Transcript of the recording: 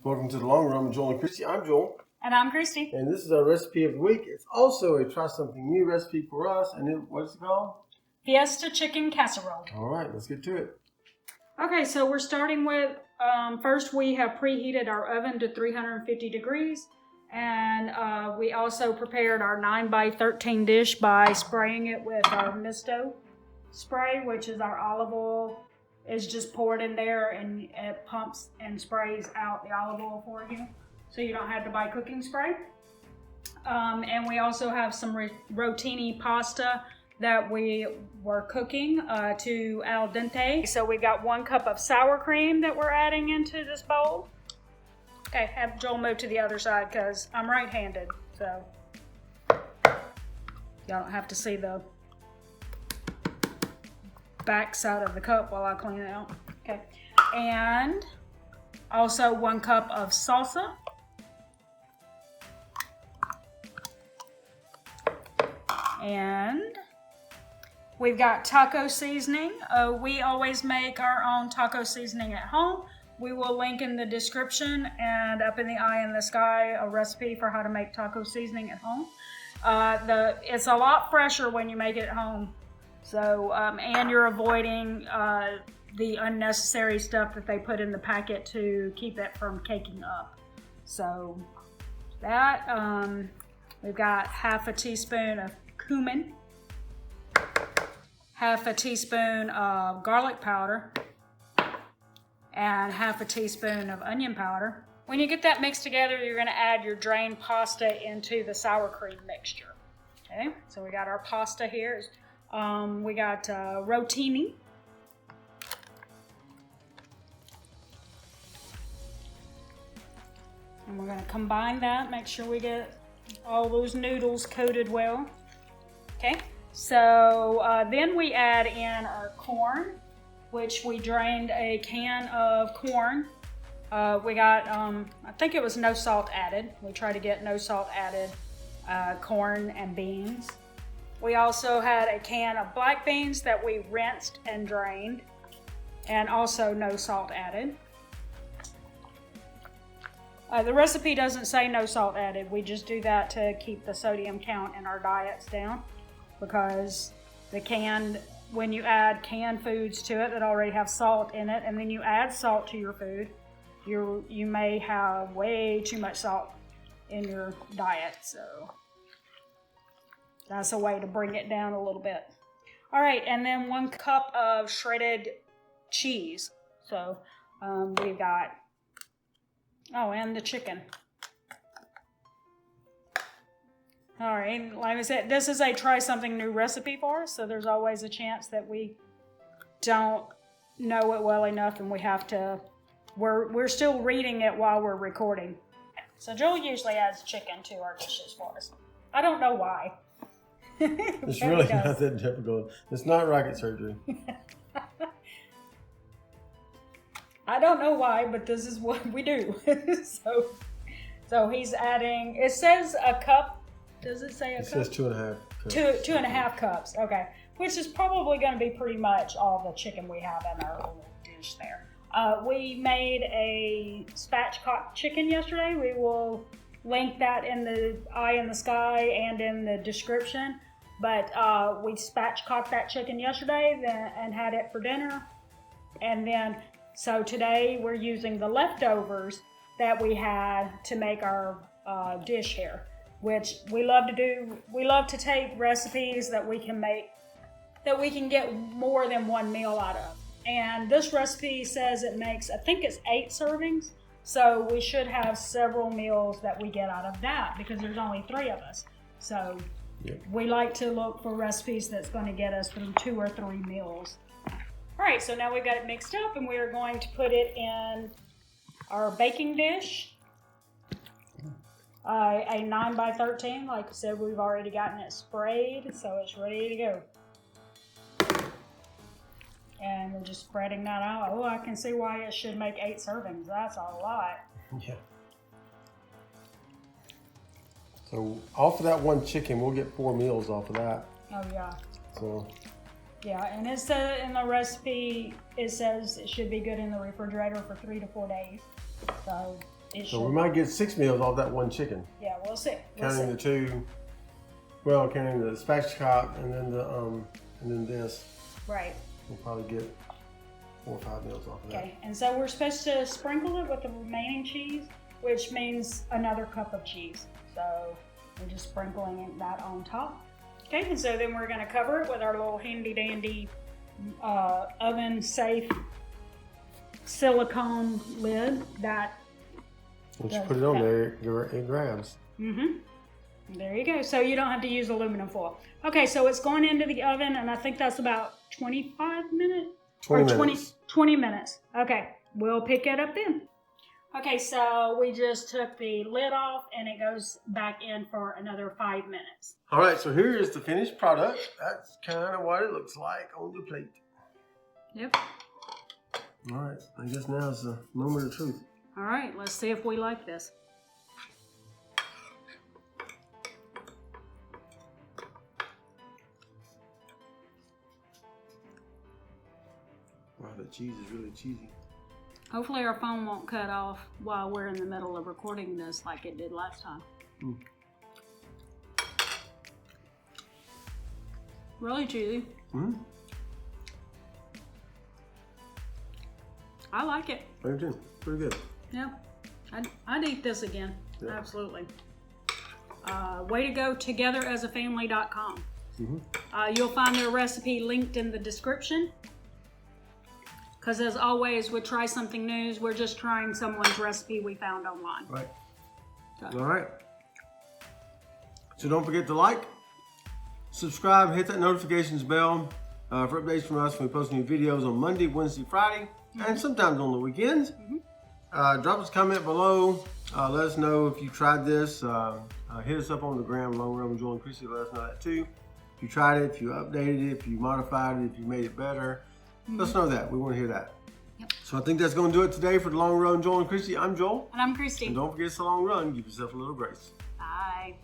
Welcome to the Long Run with Joel and Christy. I'm Joel. And I'm Christy. And this is our recipe of the week. It's also a try something new recipe for us. And what's it called? Fiesta chicken casserole. All right, let's get to it. Okay, so we're starting with, first we have preheated our oven to 350 degrees. And we also prepared our 9x13 dish by spraying it with our misto spray, which is our olive oil. Is just poured in there and it pumps and sprays out the olive oil for you. So you don't have to buy cooking spray. And we also have some rotini pasta that we were cooking to al dente. So we've got 1 cup of sour cream that we're adding into this bowl. Okay, have Joel move to the other side because I'm right-handed, so y'all don't have to see the back side of the cup while I clean it out. Okay, and also 1 cup of salsa. And we've got taco seasoning. We always make our own taco seasoning at home. We will link in the description and up in the eye in the sky a recipe for how to make taco seasoning at home. It's a lot fresher when you make it at home. So, and you're avoiding the unnecessary stuff that they put in the packet to keep it from caking up. So that, we've got half a teaspoon of cumin, half a teaspoon of garlic powder, and half a teaspoon of onion powder. When you get that mixed together, you're gonna add your drained pasta into the sour cream mixture. Okay, so we got our pasta here. We got rotini. And we're gonna combine that, make sure we get all those noodles coated well. Okay, so then we add in our corn, which we drained a can of corn. We got, I think it was no salt added. We try to get no salt added corn and beans. We also had a can of black beans that we rinsed and drained, and also no salt added. The recipe doesn't say no salt added. We just do that to keep the sodium count in our diets down, because when you add canned foods to it that already have salt in it, and then you add salt to your food, you may have way too much salt in your diet. So that's a way to bring it down a little bit. All right, and then 1 cup of shredded cheese. So we got, and the chicken. All right, like I said, this is a try something new recipe for us, so there's always a chance that we don't know it well enough and we have to, we're still reading it while we're recording. So Joel usually adds chicken to our dishes for us. I don't know why. It's really not that difficult. It's not rocket surgery. I don't know why, but this is what we do. So he's adding, it says a cup. Does it say a cup? It says 2.5 cups. 2.5 cups, okay. Which is probably going to be pretty much all the chicken we have in our little dish there. We made a spatchcock chicken yesterday. We will link that in the eye in the sky and in the description. But we spatchcocked that chicken yesterday and had it for dinner. And then, so today we're using the leftovers that we had to make our dish here, which we love to do. We love to take recipes that we can make, that we can get more than 1 meal out of. And this recipe says it makes, I think it's 8 servings. So we should have several meals that we get out of that because there's only 3 of us. So we like to look for recipes that's going to get us through 2 or 3 meals. All right, so now we've got it mixed up and we are going to put it in our baking dish. A 9x13, like I said, we've already gotten it sprayed, so it's ready to go. And we're just spreading that out. Oh, I can see why it should make 8 servings. That's a lot. Yeah. So off of that 1 chicken, we'll get 4 meals off of that. Oh, yeah. So. Yeah, and it says in the recipe, it says it should be good in the refrigerator for 3 to 4 days. So it So should. we might get 6 meals off that one chicken. Yeah, we'll see. Counting the two, well, counting the spatchcock and then the and then this. Right. We'll probably get 4 or 5 meals off of that. Okay, and so we're supposed to sprinkle it with the remaining cheese, which means another cup of cheese. So we're just sprinkling that on top. Okay, and so then we're going to cover it with our little handy dandy oven safe silicone lid that. Once you put it on there, it grabs. There you go. So you don't have to use aluminum foil. Okay, so it's going into the oven, and I think that's about 25 minutes? 20 minutes. 20 minutes. Okay, we'll pick it up then. Okay, so we just took the lid off, and it goes back in for another 5 minutes. All right, so here is the finished product. That's kind of what it looks like on the plate. Yep. All right, I guess now is the moment of truth. All right, let's see if we like this. Wow, the cheese is really cheesy. Hopefully our phone won't cut off while we're in the middle of recording this like it did last time. Really cheesy. I like it. Very good. Pretty good. Yeah, I'd eat this again. Yeah. Absolutely. Way to go, togetherasafamily.com. You'll find their recipe linked in the description. Because as always, we try something new. We're just trying someone's recipe we found online. Right. So. All right. So don't forget to like, subscribe, hit that notifications bell for updates from us when we post new videos on Monday, Wednesday, Friday, and sometimes on the weekends. Drop us a comment below. Let us know if you tried this. Hit us up on the gram, Long Run with Joel and Chrissy. Let us know that too. If you tried it, if you updated it, if you modified it, if you made it better. Let us know that. We want to hear that. Yep. So I think that's going to do it today for the Long Run, Joel and Chrissy. I'm Joel. And I'm Christy. And don't forget it's a long run. Give yourself a little grace. Bye.